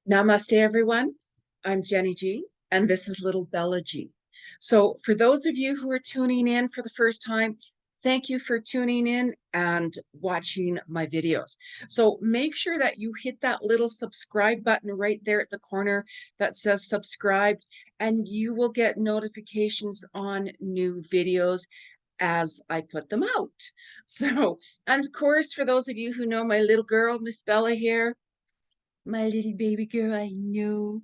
Namaste, everyone. I'm Jenny G, and this is Little Bella G. So, for those of you who are tuning in for the first time, thank you for tuning in and watching my videos. So, make sure that you hit that little subscribe button right there at the corner that says subscribed, and you will get notifications on new videos as I put them out. So, and of course, for those of you who know my little girl, Miss Bella here, my little baby girl, I know.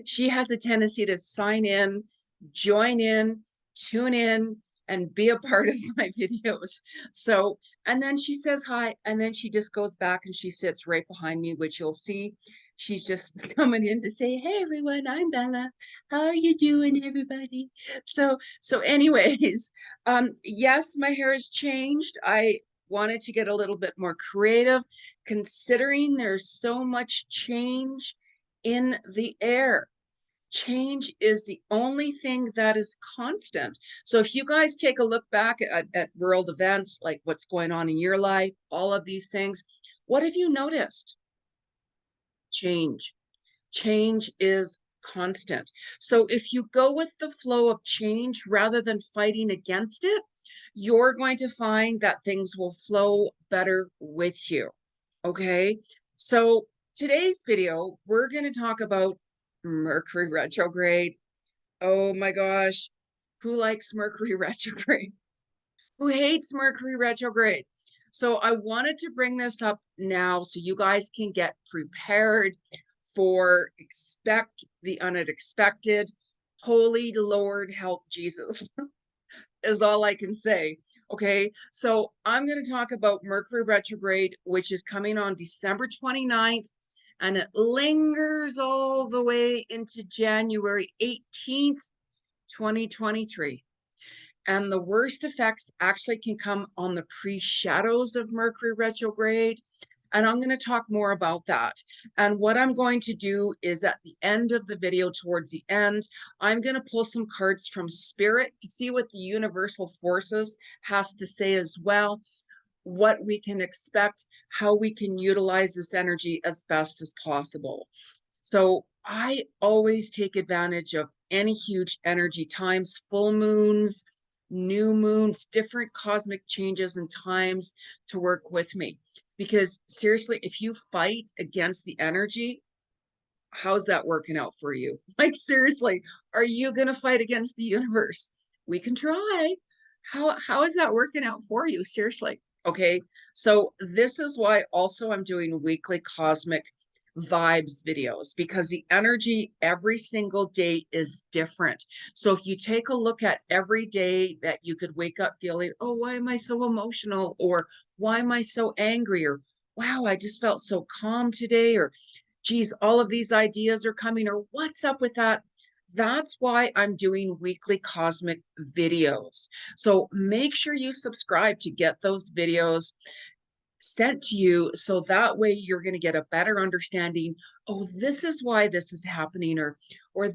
She has a tendency to sign in, join in, tune in, and be a part of my videos. So, and then she says hi, and then she just goes back and she sits right behind me, which you'll see. She's just coming in to say, "Hey everyone, I'm Bella. How are you doing, everybody?" So anyways, yes, my hair has changed. I wanted to get a little bit more creative, considering there's so much change in the air. Change is the only thing that is constant. So if you guys take a look back at world events, like what's going on in your life, all of these things, what have you noticed? Change. Change is constant. So if you go with the flow of change rather than fighting against it, you're going to find that things will flow better with you. Okay. So today's video, we're going to talk about Mercury retrograde. Oh my gosh. Who likes Mercury retrograde? Who hates Mercury retrograde? So I wanted to bring this up now so you guys can get prepared for expect the unexpected. Holy Lord, help Jesus is all I can say. Okay, so I'm going to talk about Mercury retrograde, which is coming on December 29th, and it lingers all the way into January 18th, 2023. And the worst effects actually can come on the pre-shadows of Mercury retrograde. And I'm going to talk more about that. And what I'm going to do is at the end of the video, towards the end, I'm going to pull some cards from Spirit to see what the universal forces has to say as well, what we can expect, how we can utilize this energy as best as possible. So I always take advantage of any huge energy times, full moons, new moons, different cosmic changes and times to work with me. Because seriously, if you fight against the energy, how's that working out for you? Like, seriously, are you going to fight against the universe? We can try. How is that working out for you? Seriously. Okay. So this is why also I'm doing weekly cosmic vibes videos, because the energy every single day is different. So if you take a look at every day that you could wake up feeling, oh, why am I so emotional? Or why am I so angry? Or wow, I just felt so calm today. Or geez, all of these ideas are coming, or what's up with that? That's why I'm doing weekly cosmic videos. So make sure you subscribe to get those videos sent to you, so that way you're going to get a better understanding. Oh, this is why this is happening, or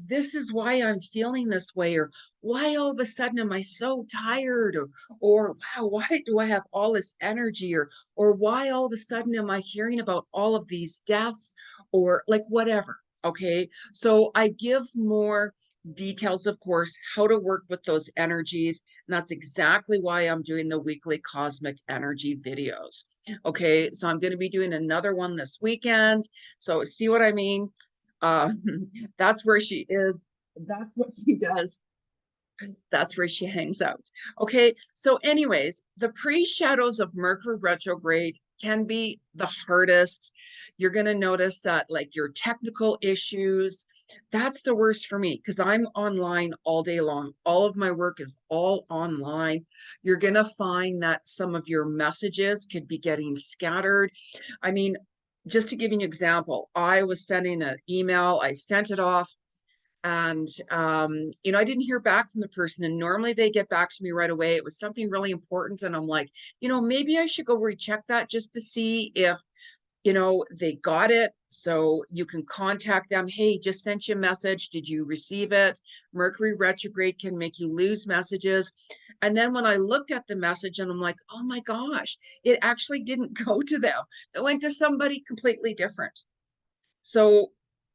this is why I'm feeling this way, or why all of a sudden am I so tired, or wow, why do I have all this energy, or why all of a sudden am I hearing about all of these deaths, or like whatever. Okay, so I give more details, of course, how to work with those energies, and that's exactly why I'm doing the weekly cosmic energy videos. Okay, so I'm going to be doing another one this weekend. So see what I mean? Uh, that's where she is. That's what she does. That's where she hangs out. Okay, so anyways, the pre-shadows of Mercury retrograde can be the hardest. You're going to notice that like your technical issues, that's the worst for me because I'm online all day long. All of my work is all online. You're going to find that some of your messages could be getting scattered. I mean, just to give you an example, I was sending an email, I sent it off, and I didn't hear back from the person, and normally they get back to me right away. It was something really important, and I'm like, maybe I should go recheck that just to see if they got it. So you can contact them. Hey, just sent you a message, did you receive it? Mercury retrograde can make you lose messages. And then when I looked at the message, and I'm like, oh my gosh, it actually didn't go to them, it went to somebody completely different. So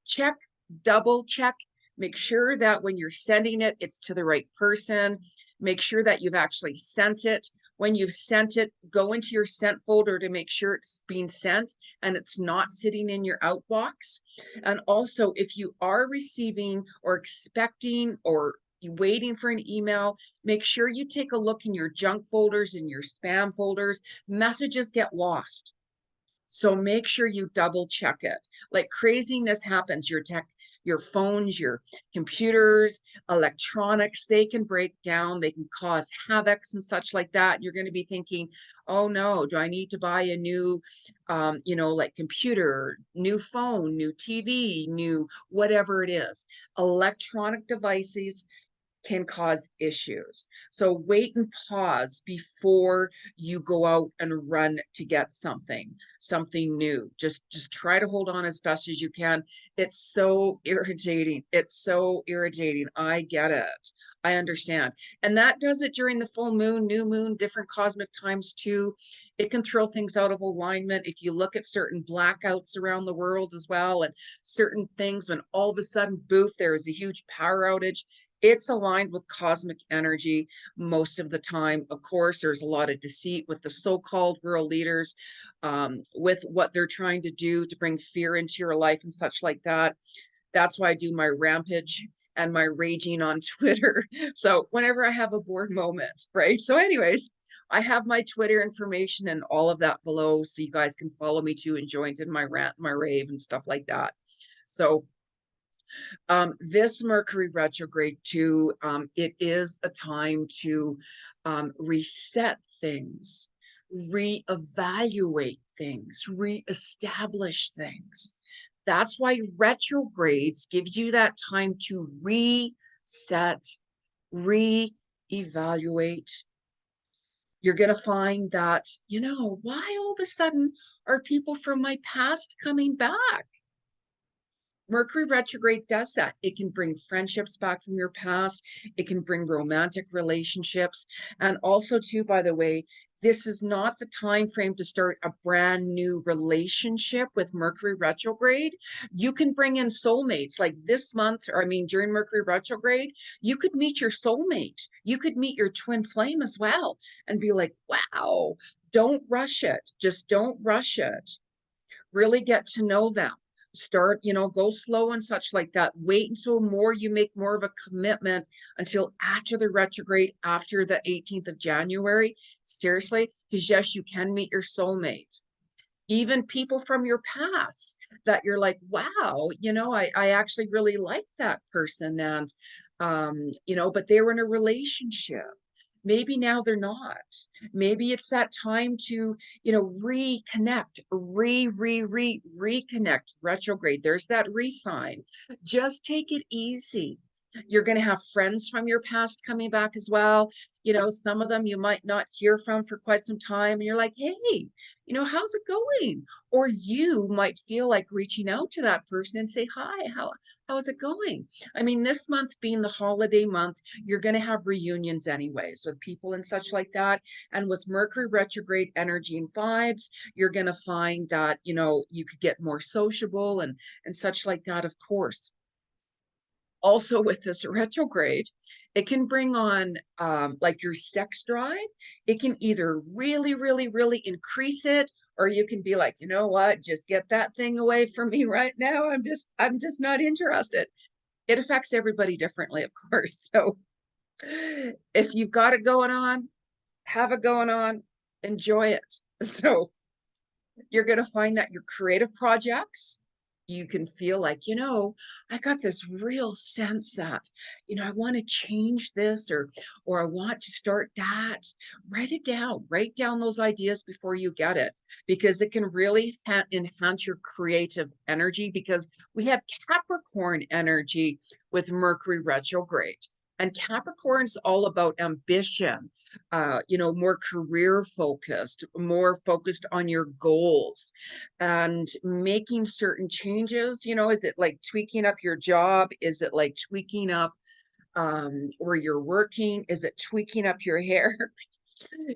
check, double check, make sure that when you're sending it, it's to the right person. Make sure that you've actually sent it. When you've sent it, go into your sent folder to make sure it's being sent and it's not sitting in your outbox. And also, if you are receiving or expecting or waiting for an email, make sure you take a look in your junk folders and your spam folders. Messages get lost. So make sure you double check it. Like craziness happens, your tech, your phones, your computers, electronics, they can break down, they can cause havocs and such like that. You're going to be thinking, oh no, do I need to buy a new, like computer, new phone, new TV, new whatever it is. Electronic devices can cause issues. So wait and pause before you go out and run to get something new. Just try to hold on as best as you can. It's so irritating. It's so irritating. I get it. I understand. And that does it during the full moon, new moon, different cosmic times too. It can throw things out of alignment. If you look at certain blackouts around the world as well, and certain things when all of a sudden, boof, there is a huge power outage, it's aligned with cosmic energy most of the time. Of course, there's a lot of deceit with the so-called world leaders, with what they're trying to do to bring fear into your life and such like that. That's why I do my rampage and my raging on Twitter. So whenever I have a bored moment, right? So anyways, I have my Twitter information and all of that below, so you guys can follow me too and join in my rant, my rave and stuff like that. So this Mercury retrograde too, it is a time to reset things, reevaluate things, reestablish things. That's why retrogrades gives you that time to reset, reevaluate. You're going to find that, why all of a sudden are people from my past coming back? Mercury retrograde does that. It can bring friendships back from your past. It can bring romantic relationships. And also, too, by the way, this is not the time frame to start a brand new relationship with Mercury retrograde. You can bring in soulmates like this month, or I mean, during Mercury retrograde, you could meet your soulmate. You could meet your twin flame as well and be like, wow, don't rush it. Just don't rush it. Really get to know them. Start, go slow and such like that. Wait until you make more of a commitment until after the retrograde, after the 18th of January. Seriously, because yes, you can meet your soulmate. Even people from your past that you're like, wow, I actually really like that person. And, but they were in a relationship. Maybe now they're not. Maybe it's that time to, reconnect, reconnect, retrograde. There's that re-sign. Just take it easy. You're going to have friends from your past coming back as well. Some of them you might not hear from for quite some time. And you're like, hey, how's it going? Or you might feel like reaching out to that person and say, hi, how's it going? I mean, this month being the holiday month, you're going to have reunions anyways with people and such like that. And with Mercury retrograde energy and vibes, you're going to find that, you could get more sociable and such like that, of course. Also with this retrograde, it can bring on like your sex drive. It can either really, really, really increase it, or you can be like, you know what, just get that thing away from me right now. I'm just not interested. It affects everybody differently, of course. So if you've got it going on, have it going on, enjoy it. So you're going to find that your creative projects, you can feel like, I got this real sense that, I want to change this, or I want to start that. Write it down, write down those ideas before you get it, because it can really enhance your creative energy, because we have Capricorn energy with Mercury retrograde. And Capricorn's all about ambition, more career focused, more focused on your goals and making certain changes. Is it like tweaking up your job? Is it like tweaking up where you're working? Is it tweaking up your hair?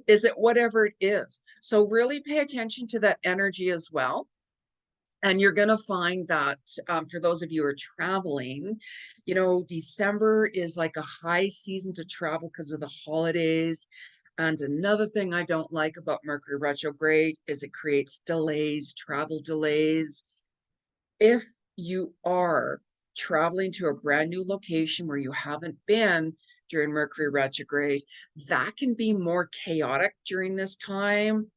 Is it whatever it is? So really pay attention to that energy as well. And you're going to find that for those of you who are traveling, you know, December is like a high season to travel because of the holidays. And another thing I don't like about Mercury retrograde is it creates delays, travel delays. If you are traveling to a brand new location where you haven't been during Mercury retrograde, that can be more chaotic during this time.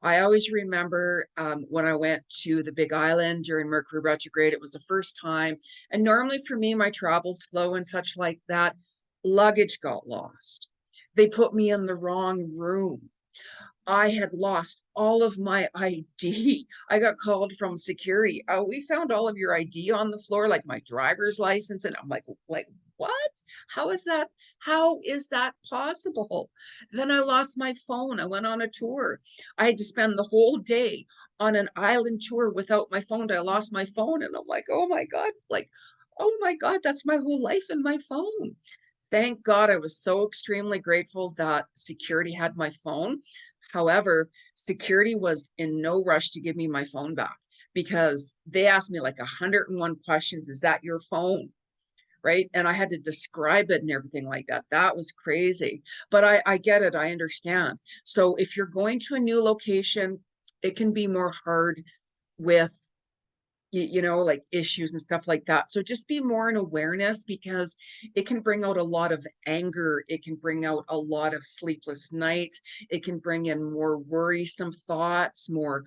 I always remember when I went to the Big Island during Mercury retrograde, it was the first time. And normally for me, my travels flow and such like that, luggage got lost. They put me in the wrong room. I had lost all of my ID. I got called from security. Oh, we found all of your ID on the floor, like my driver's license. And I'm like, what? How is that? How is that possible? Then I lost my phone. I went on a tour. I had to spend the whole day on an island tour without my phone. I lost my phone. And I'm like, oh my God, that's my whole life in my phone. Thank God I was so extremely grateful that security had my phone. However, security was in no rush to give me my phone back because they asked me like 101 questions. Is that your phone? Right. And I had to describe it and everything like that. That was crazy. But I get it. I understand. So if you're going to a new location, it can be more hard with you know, like issues and stuff like that. So just be more in awareness because it can bring out a lot of anger. It can bring out a lot of sleepless nights. It can bring in more worrisome thoughts, more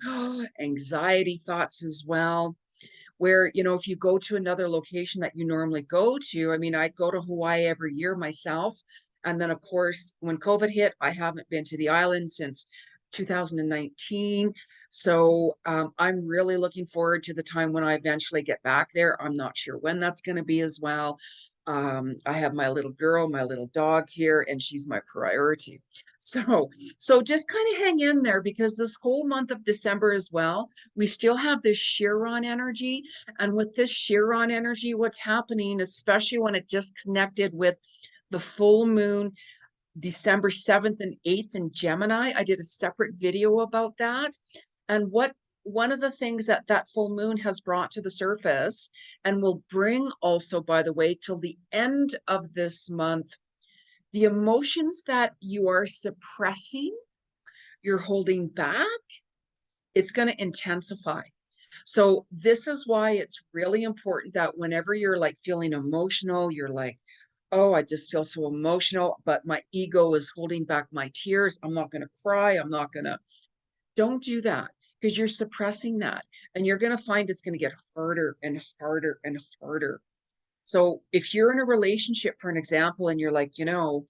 anxiety thoughts as well. Where, you know, if you go to another location that you normally go to, I mean, I go to Hawaii every year myself. And then, of course, when COVID hit, I haven't been to the island since 2019. So I'm really looking forward to the time when I eventually get back there. I'm not sure when that's going to be as well. I have my little girl, my little dog here, and she's my priority. So, so just kind of hang in there because this whole month of December as well, we still have this Chiron energy. And with this Chiron energy, what's happening, especially when it just connected with the full moon December 7th and 8th in Gemini. I did a separate video about that. And what one of the things that that full moon has brought to the surface and will bring also, by the way, till the end of this month, the emotions that you are suppressing, you're holding back, it's going to intensify. So this is why it's really important that whenever you're like feeling emotional, you're like, oh, I just feel so emotional, but my ego is holding back my tears. I'm not going to cry. I'm not going to, don't do that because you're suppressing that. And you're going to find it's going to get harder and harder and harder. So if you're in a relationship, for an example, and you're like, you know,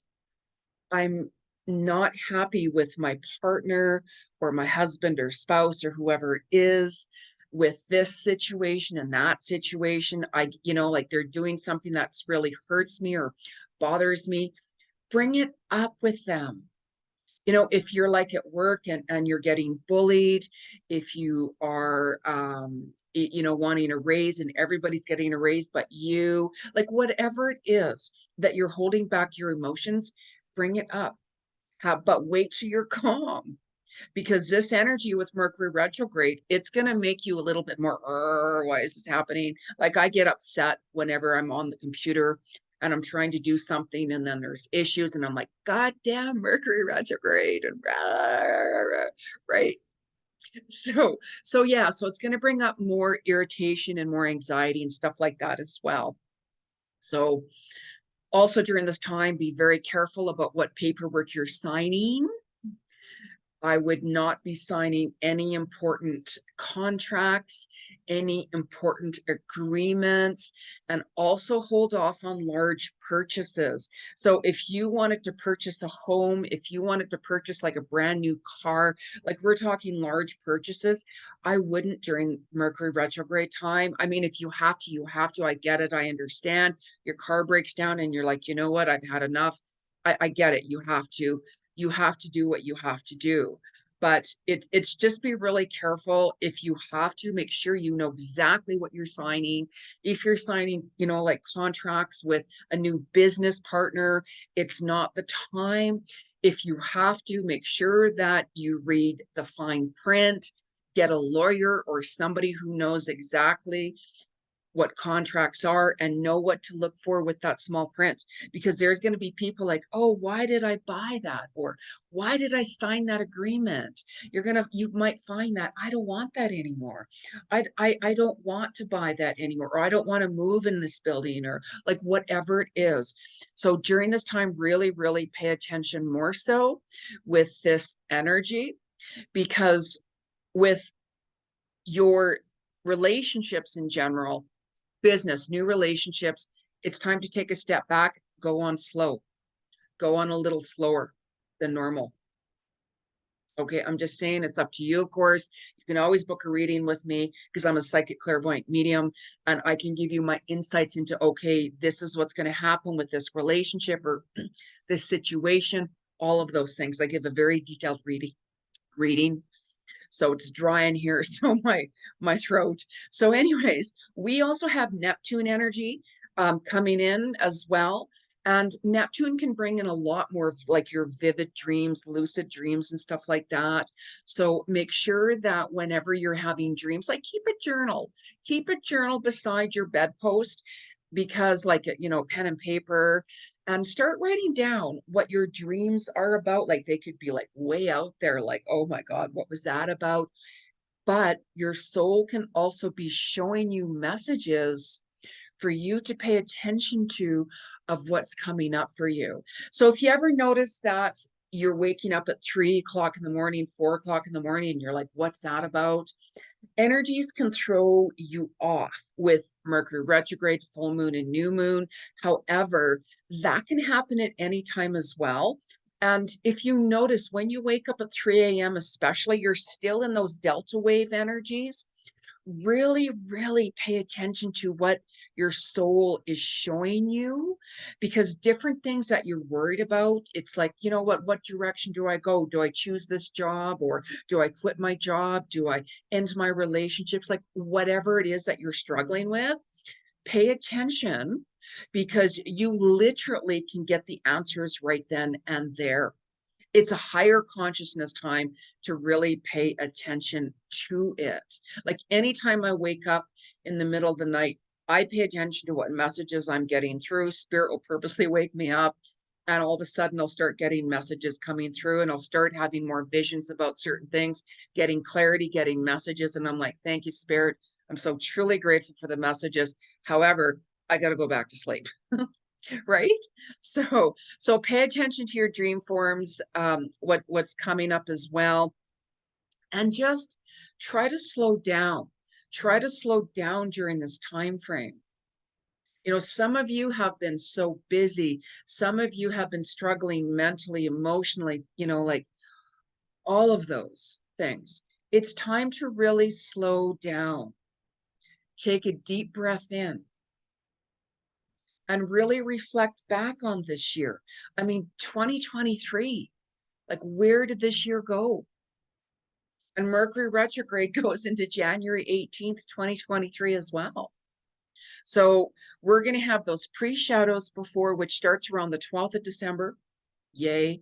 I'm not happy with my partner or my husband or spouse or whoever it is with this situation and that situation, I, you know, like they're doing something that's really hurts me or bothers me, bring it up with them. You know, if you're like at work and you're getting bullied, if you are, you know, wanting a raise and everybody's getting a raise, but you, like whatever it is that you're holding back your emotions, bring it up. But wait till you're calm because this energy with Mercury retrograde, it's going to make you a little bit more, why is this happening? Like I get upset whenever I'm on the computer and I'm trying to do something and then there's issues and I'm like, God damn Mercury retrograde and right. So yeah, so it's going to bring up more irritation and more anxiety and stuff like that as well. So also during this time, be very careful about what paperwork you're signing. I would not be signing any important contracts, any important agreements, and also hold off on large purchases. So if you wanted to purchase a home, if you wanted to purchase like a brand new car, like we're talking large purchases, I wouldn't during Mercury retrograde time. I mean, if you have to, you have to. I get it. I understand. Your car breaks down and you're like, you know what? I've had enough. I get it. You have to do what you have to do. But it's just be really careful. If you have to, make sure you know exactly what you're signing. If you're signing, you know, like contracts with a new business partner, it's not the time. If you have to, make sure that you read the fine print. get a lawyer or somebody who knows exactly what contracts are and know what to look for with that small print, because there's going to be people like, oh, why did I buy that, or why did I sign that agreement? You might find that I don't want that anymore. I don't want to buy that anymore, or I don't want to move in this building, or like whatever it is. So during this time, really pay attention more so with this energy, because with your relationships in general, business, new relationships, it's time to take a step back, go on slow, go on a little slower than normal. Okay, I'm just saying, it's up to you, of course. You can always book a reading with me because I'm a psychic clairvoyant medium, and I can give you my insights into, okay, this is what's going to happen with this relationship or this situation, all of those things. I give a very detailed reading. So it's dry in here, so my throat. So anyways, we also have Neptune energy coming in as well. And Neptune can bring in a lot more of like your vivid dreams, lucid dreams and stuff like that. So make sure that whenever you're having dreams, like keep a journal beside your bedpost, because like, pen and paper, and start writing down what your dreams are about. Like they could be like way out there, like, oh my God, what was that about? But your soul can also be showing you messages for you to pay attention to, of what's coming up for you. So if you ever notice that you're waking up at 3 o'clock in the morning, 4 o'clock in the morning, and you're like, what's that about? Energies can throw you off with Mercury retrograde, full moon, and new moon. However, that can happen at any time as well. And if you notice when you wake up at 3 a.m., especially, you're still in those delta wave energies. Really pay attention to what your soul is showing you, because different things that you're worried about, it's like, what direction do I go? Do I choose this job, or do I quit my job? Do I end my relationships? Like whatever it is that you're struggling with, pay attention, because you literally can get the answers right then and there. It's a higher consciousness time to really pay attention to it. Like anytime I wake up in the middle of the night, I pay attention to what messages I'm getting through. Spirit will purposely wake me up, and all of a sudden I'll start getting messages coming through, and I'll start having more visions about certain things, getting clarity, getting messages. And I'm like, thank you, Spirit. I'm so truly grateful for the messages. However, I got to go back to sleep. Right? So pay attention to your dream forms, what's coming up as well, and just try to slow down. Try to slow down during this time frame. Some of you have been so busy. Some of you have been struggling mentally, emotionally, like all of those things. It's time to really slow down. Take a deep breath in and really reflect back on this year. I mean, 2023, like where did this year go? And Mercury retrograde goes into January 18th, 2023 as well. So we're going to have those pre-shadows before, which starts around the 12th of December. Yay.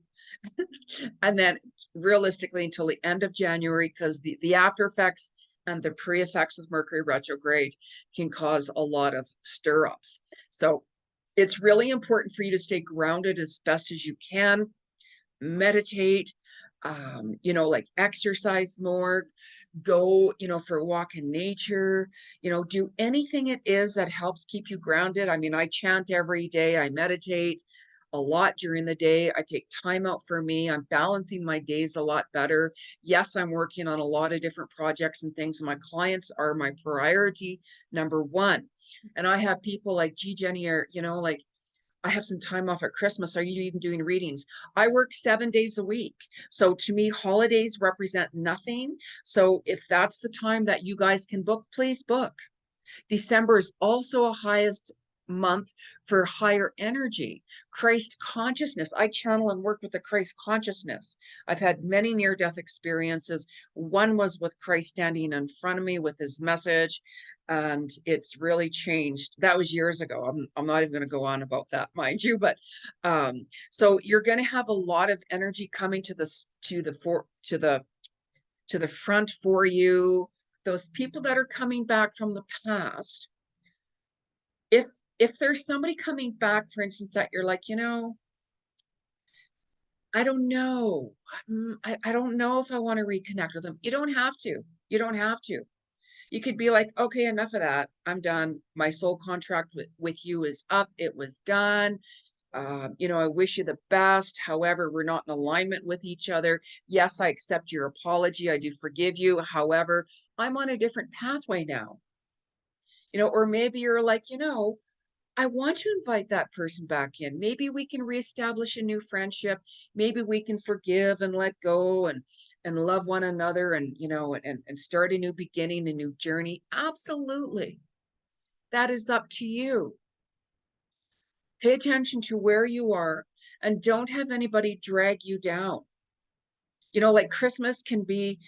And then realistically until the end of January, because the after effects and the pre-effects of Mercury retrograde can cause a lot of stir-ups. So it's really important for you to stay grounded as best as you can, meditate, like exercise more, go, for a walk in nature, do anything it is that helps keep you grounded. I mean, I chant every day, I meditate a lot during the day. I take time out for me. I'm balancing my days a lot better. Yes, I'm working on a lot of different projects and things. My clients are my priority number one. And I have people like, gee, Jenny, or, like, I have some time off at Christmas. Are you even doing readings? I work 7 days a week. So to me, holidays represent nothing. So if that's the time that you guys can book, please book. December is also a highest month for higher energy, Christ consciousness. I channel and work with the Christ consciousness. I've had many near-death experiences. One was with Christ standing in front of me with his message, and it's really changed. That was years ago. I'm not even going to go on about that, mind you, but so you're going to have a lot of energy coming to the to the front for you. Those people that are coming back from the past, if there's somebody coming back, for instance, that you're like, I don't know. I don't know if I want to reconnect with them. You don't have to. You don't have to. You could be like, okay, enough of that. I'm done. My soul contract with you is up. It was done. I wish you the best. However, we're not in alignment with each other. Yes, I accept your apology. I do forgive you. However, I'm on a different pathway now. Or maybe you're like, I want to invite that person back in. Maybe we can reestablish a new friendship. Maybe we can forgive and let go and love one another and and start a new beginning, a new journey. Absolutely. That is up to you. Pay attention to where you are and don't have anybody drag you down. Like Christmas can be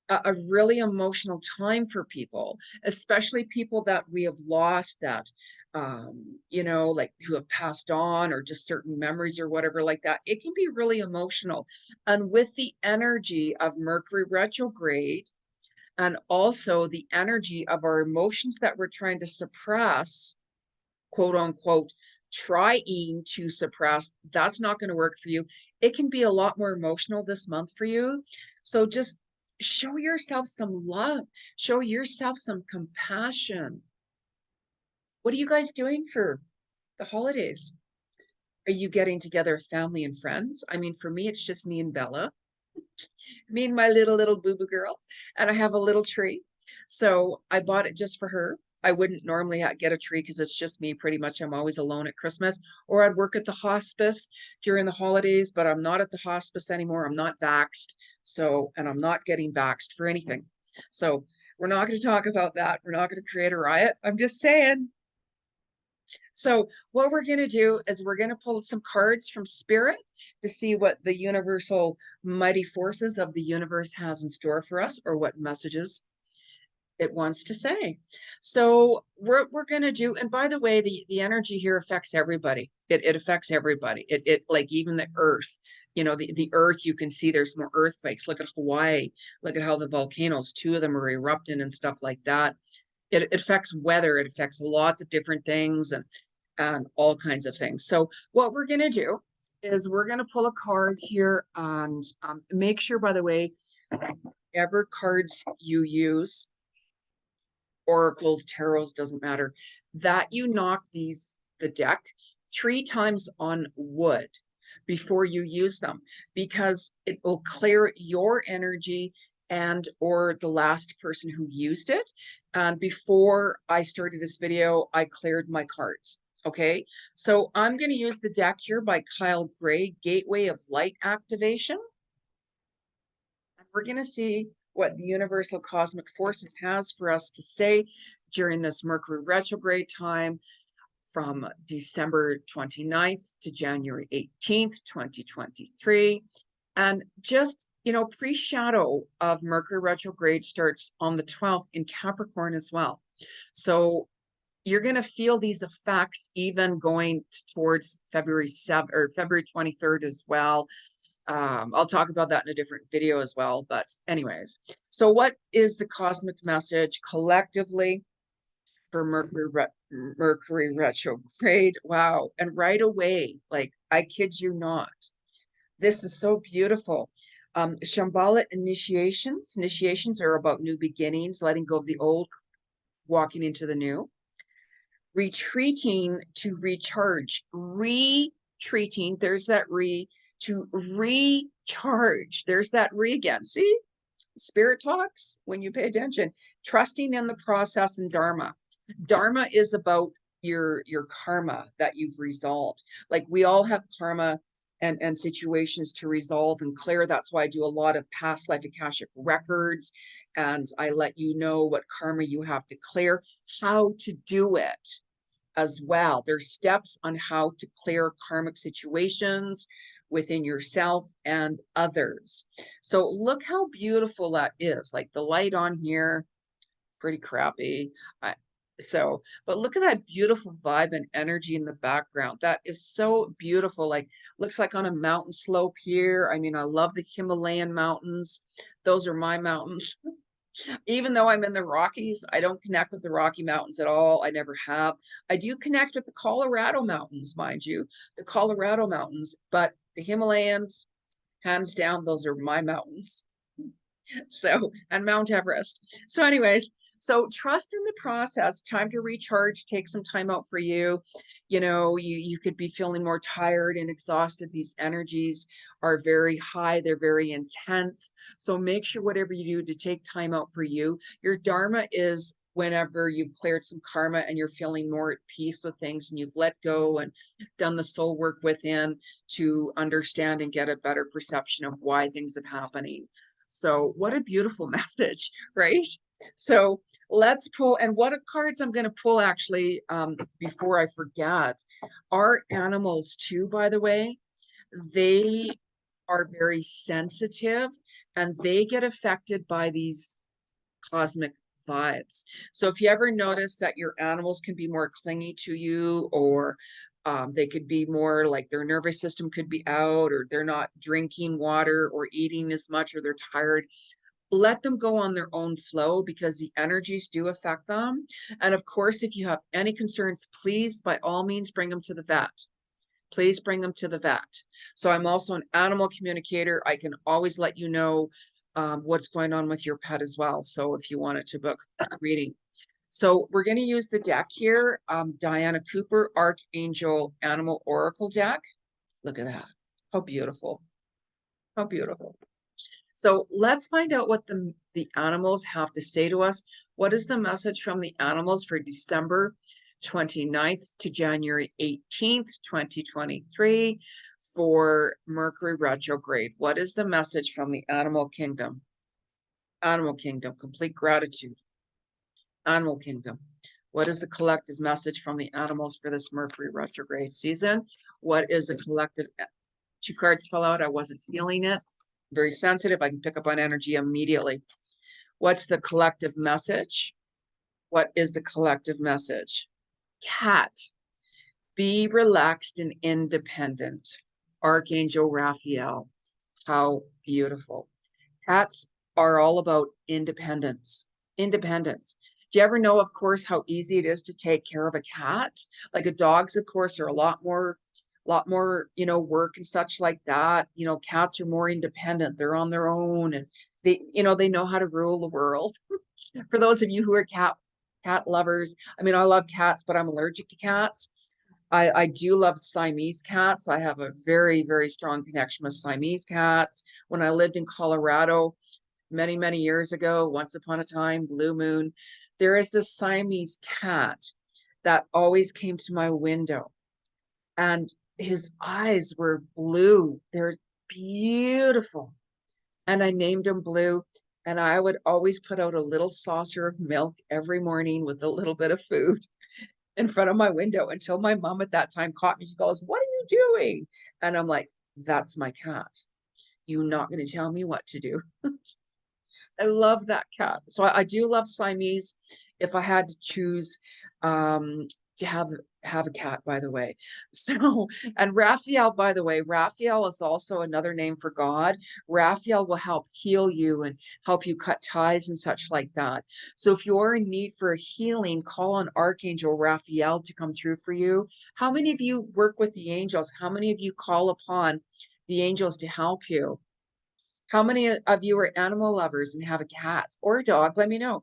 a really emotional time for people, especially people that we have lost that, like who have passed on or just certain memories or whatever like that. It can be really emotional. And with the energy of Mercury retrograde and also the energy of our emotions that we're trying to suppress, quote unquote, trying to suppress, that's not going to work for you. It can be a lot more emotional this month for you. So just show yourself some love, show yourself some compassion. What are you guys doing for the holidays? Are you getting together with family and friends? I mean, for me, it's just me and Bella, me and my little boo-boo girl, and I have a little tree. So I bought it just for her. I wouldn't normally get a tree because it's just me pretty much. I'm always alone at Christmas, or I'd work at the hospice during the holidays, but I'm not at the hospice anymore. I'm not vaxxed. So, and I'm not getting vaxxed for anything. So we're not going to talk about that. We're not going to create a riot. I'm just saying. So what we're going to do is we're going to pull some cards from Spirit to see what the universal mighty forces of the universe has in store for us, or what messages it wants to say. So we're going to do, and by the way, the energy here affects everybody. It affects everybody. It like even the earth, the earth, you can see there's more earthquakes. Look at Hawaii. Look at how the volcanoes, two of them are erupting and stuff like that. It affects weather. It affects lots of different things and all kinds of things. So what we're going to do is we're going to pull a card here and make sure, by the way, whatever cards you use, oracles, tarots, doesn't matter, that you knock the deck 3 times on wood before you use them, because it will clear your energy and or the last person who used it. And before I started this video, I cleared my cards. Okay, so I'm going to use the deck here by Kyle Gray, Gateway of Light Activation. And we're going to see what the universal cosmic forces has for us to say during this Mercury retrograde time from December 29th to January 18th, 2023. And just, pre-shadow of Mercury retrograde starts on the 12th in Capricorn as well. So you're going to feel these effects even going towards February 7th or February 23rd as well. I'll talk about that in a different video as well. But anyways, so what is the cosmic message collectively for Mercury retrograde? Wow. And right away, like, I kid you not, this is so beautiful. Shambhala initiations. Initiations are about new beginnings, letting go of the old, walking into the new. Retreating to recharge. Retreating, there's that to recharge. There's that again. See? Spirit talks when you pay attention. Trusting in the process and Dharma. Dharma is about your karma that you've resolved. Like, we all have karma and situations to resolve and clear. That's why I do a lot of past life Akashic records, and I let you know what karma you have to clear, how to do it as well. There's steps on how to clear karmic situations within yourself and others. So look how beautiful that is. Like, the light on here, pretty crappy. But look at that beautiful vibe and energy in the background. That is so beautiful. Like, looks like on a mountain slope here. I mean, I love the Himalayan mountains. Those are my mountains. Even though I'm in the Rockies, I don't connect with the Rocky Mountains at all. I never have. I do connect with the Colorado Mountains, mind you, the Colorado Mountains, but the Himalayas, hands down, those are my mountains. So, and Mount Everest. So, anyways, so trust in the process. Time to recharge. Take some time out for you. You know, you could be feeling more tired and exhausted. These energies are very high. They're very intense. So make sure whatever you do to take time out for you. Your dharma is whenever you've cleared some karma and you're feeling more at peace with things and you've let go and done the soul work within to understand and get a better perception of why things are happening. So what a beautiful message, right? So let's pull, and what cards I'm going to pull actually, before I forget, are animals too, by the way. They are very sensitive and they get affected by these cosmic vibes. So if you ever notice that your animals can be more clingy to you, or they could be more like their nervous system could be out, or they're not drinking water or eating as much, or they're tired, let them go on their own flow because the energies do affect them. And of course, if you have any concerns, please, by all means, bring them to the vet. Please bring them to the vet. So I'm also an animal communicator. I can always let you know what's going on with your pet as well. So if you wanted to book a reading. So we're going to use the deck here, Diana Cooper Archangel Animal Oracle deck. Look at that. How beautiful. How beautiful. So let's find out what the animals have to say to us. What is the message from the animals for December 29th to January 18th, 2023 for Mercury retrograde? What is the message from the animal kingdom? Animal kingdom, complete gratitude. Animal kingdom. What is the collective message from the animals for this Mercury retrograde season? What is the collective? Two cards fell out. I wasn't feeling it. Very sensitive. I can pick up on energy immediately. What's the collective message? What is the collective message? Cat, be relaxed and independent. Archangel Raphael, how beautiful. Cats are all about independence. Independence. Do you ever know, of course, how easy it is to take care of a cat? Like a dogs, of course, are a lot more, work and such like that. Cats are more independent. They're on their own and they know how to rule the world. For those of you who are cat lovers, I mean, I love cats, but I'm allergic to cats. I do love Siamese cats. I have a very, very strong connection with Siamese cats. When I lived in Colorado many, many years ago, once upon a time, Blue Moon, there is this Siamese cat that always came to my window. And his eyes were blue. They're beautiful. And I named him Blue. And I would always put out a little saucer of milk every morning with a little bit of food in front of my window until my mom at that time caught me. She goes, "What are you doing?" And I'm like, "That's my cat. You're not going to tell me what to do." I love that cat. So I do love Siamese. If I had to choose to have a cat, by the way. So, and Raphael, by the way, Raphael is also another name for God. Raphael will help heal you and help you cut ties and such like that. So if you're in need for a healing, call on Archangel Raphael to come through for you. How many of you work with the angels? How many of you call upon the angels to help you? How many of you are animal lovers and have a cat or a dog? Let me know.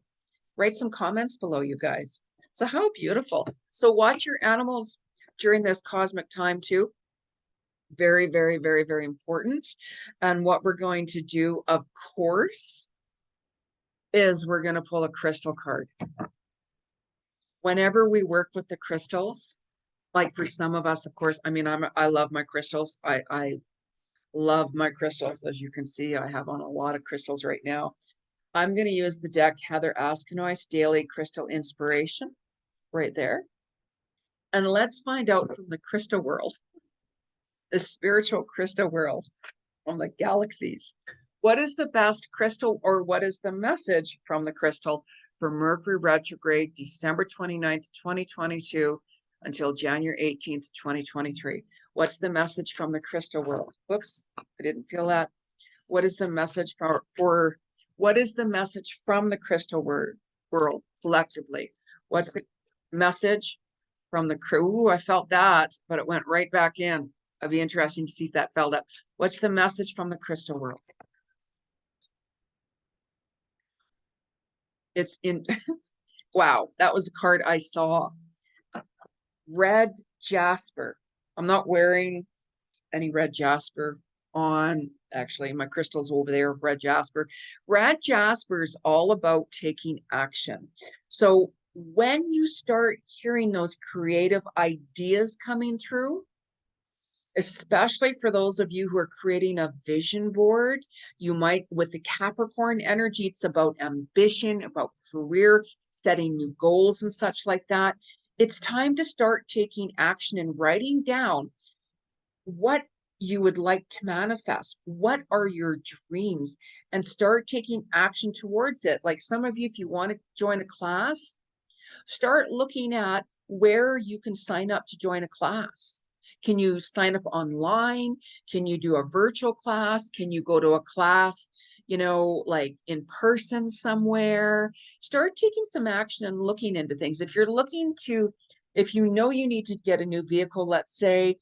Write some comments below, you guys. So how beautiful. So watch your animals during this cosmic time too. Very, very, very, very important. And what we're going to do, of course, is we're going to pull a crystal card. Whenever we work with the crystals, like for some of us, of course, I mean, I love my crystals. I love my crystals. As you can see, I have on a lot of crystals right now. I'm going to use the deck Heather Askinois Daily Crystal Inspiration right there. And let's find out from the crystal world, the spiritual crystal world, from the galaxies. What is the best crystal, or what is the message from the crystal for Mercury retrograde, December 29th, 2022 until January 18th, 2023? What's the message from the crystal world? Whoops, I didn't feel that. What is the message for What is the message from the crystal world collectively? What's the message from the crew? Ooh, I felt that, but it went right back in. It'd be interesting to see if that felt up. What's the message from the crystal world? It's in, wow, that was a card I saw. Red jasper. I'm not wearing any red jasper on. Actually, my crystal's over there, red jasper. Red jasper is all about taking action. So when you start hearing those creative ideas coming through, especially for those of you who are creating a vision board, you might, with the Capricorn energy, it's about ambition, about career, setting new goals and such like that. It's time to start taking action and writing down what you would like to manifest. What are your dreams? And start taking action towards it. Like some of you, if you want to join a class, start looking at where you can sign up to join a class. Can you sign up online? Can you do a virtual class? Can you go to a class, like in person somewhere? Start taking some action and looking into things. If you know you need to get a new vehicle, let's say,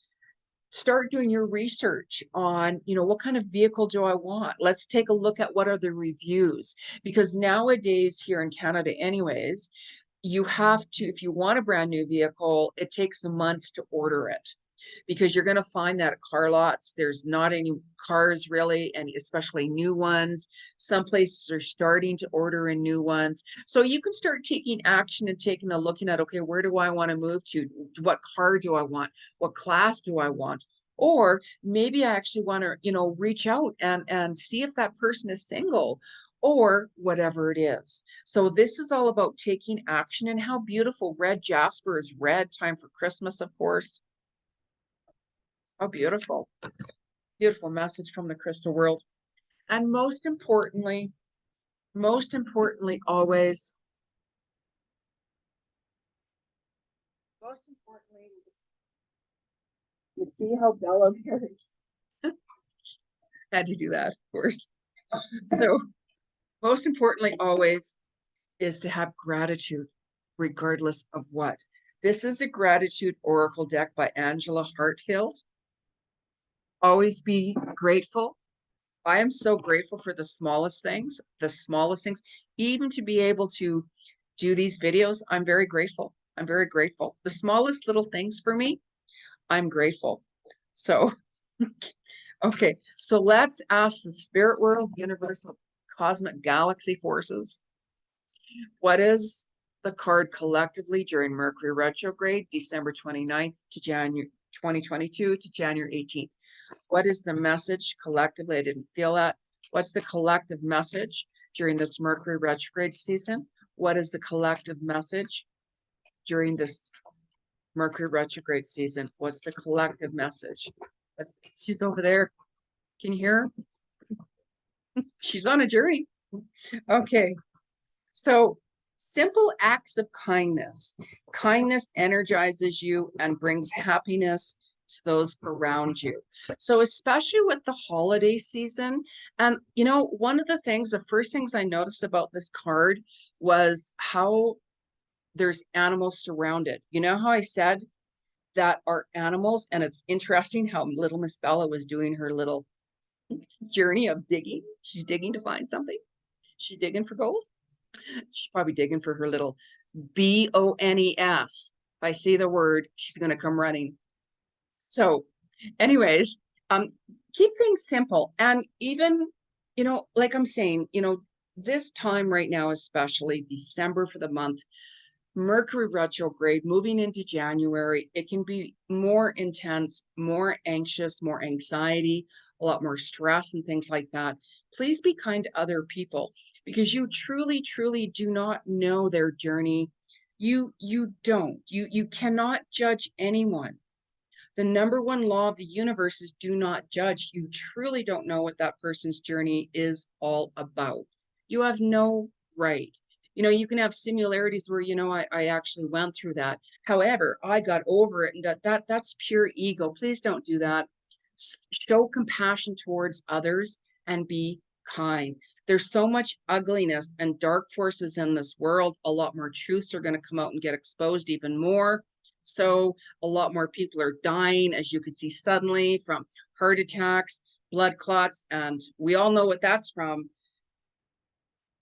start doing your research on, what kind of vehicle do I want? Let's take a look at what are the reviews, because nowadays here in Canada anyways, you have to, if you want a brand new vehicle, it takes months to order it, because you're going to find that at car lots, there's not any cars really, and especially new ones. Some places are starting to order in new ones. So you can start taking action and taking a looking at, okay, where do I want to move to? What car do I want? What class do I want? Or maybe I actually want to, reach out and see if that person is single or whatever it is. So this is all about taking action. And how beautiful. Red jasper is red, time for Christmas, of course. How beautiful. Beautiful message from the crystal world. And most importantly, always, you see how Bella there is. Had to do that, of course. So most importantly, always, is to have gratitude, regardless of what. This is a gratitude oracle deck by Angela Hartfield. Always be grateful. I am so grateful for the smallest things, even to be able to do these videos. I'm very grateful. I'm very grateful. The smallest little things for me, I'm grateful. So, okay, so let's ask the spirit world, universal, cosmic galaxy forces. What is the card collectively during Mercury retrograde, December 29th to January 2022 to January 18th? What is the message collectively? I didn't feel that. What's the collective message during this Mercury retrograde season? What is the collective message during this Mercury retrograde season? What's the collective message? She's over there. Can you hear her? She's on a journey. Okay. So simple acts of kindness. Kindness energizes you and brings happiness to those around you. So especially with the holiday season, and one of the first things I noticed about this card was how there's animals surrounded. You know how I said that are animals, and it's interesting how little Miss Bella was doing her little journey of digging. She's digging to find something. She's digging for gold. She's probably digging for her little BONES. If I see the word, she's going to come running. So anyways, keep things simple. And even, like I'm saying, this time right now, especially December for the month, Mercury retrograde, moving into January, it can be more intense, more anxious, more anxiety, a lot more stress and things like that. Please be kind to other people, because you truly, truly do not know their journey. You don't. You cannot judge anyone. The number one law of the universe is do not judge. You truly don't know what that person's journey is all about. You have no right. You can have similarities where, I actually went through that. However, I got over it, and that's pure ego. Please don't do that. Show compassion towards others and be kind. There's so much ugliness and dark forces in this world. A lot more truths are going to come out and get exposed even more. So a lot more people are dying, as you can see suddenly, from heart attacks, blood clots, and we all know what that's from.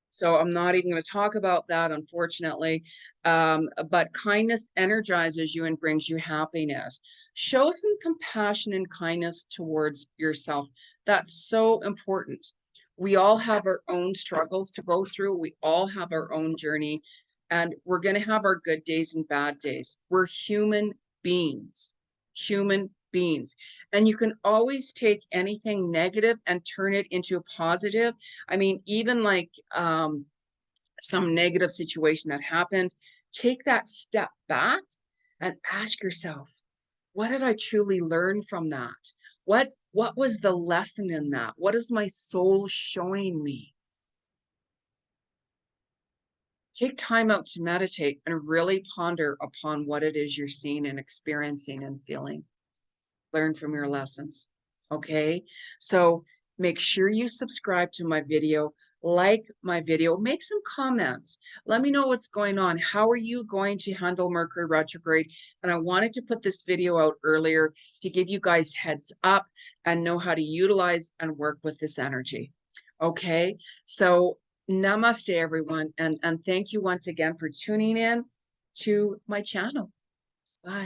So I'm not even going to talk about that, unfortunately. But kindness energizes you and brings you happiness. Show some compassion and kindness towards yourself. That's so important. We all have our own struggles to go through. We all have our own journey, and we're going to have our good days and bad days. We're human beings, human beings. And you can always take anything negative and turn it into a positive. I mean, even like some negative situation that happened, take that step back and ask yourself, what did I truly learn from that? What was the lesson in that? What is my soul showing me? Take time out to meditate and really ponder upon what it is you're seeing and experiencing and feeling. Learn from your lessons. Okay, so make sure you subscribe to my video, like my video, make some comments. Let me know what's going on. How are you going to handle Mercury retrograde? And I wanted to put this video out earlier to give you guys heads up and know how to utilize and work with this energy. Okay, so namaste, everyone. And thank you once again for tuning in to my channel.